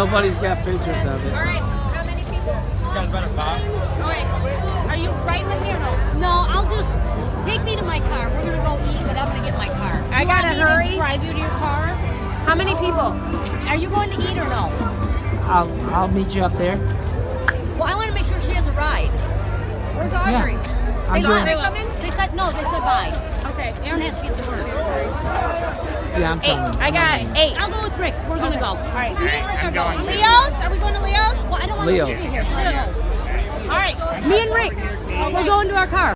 Nobody's got pictures of it. All right. How many people? This guy's about a box. All right. Are you riding with me or no? No, I'll just take me to my car. We're gonna go eat, but I'm gonna get my car. I gotta hurry. Drive you to your car. How many people? Are you going to eat or no? I'll meet you up there. Well, I want to make sure she has a ride. Where's Audrey? I'm They going. coming? They said no. They said bye. Okay. Aaron has to get to work. Yeah, I'm 8. coming. I got 8. I'll go with Rick. We're gonna go. All right. Me and Rick are going. Leo's? Are we going to Leo's? Well, I don't want Leo's. to leave you here. So I know. All right. Me and Rick. We're going to our car.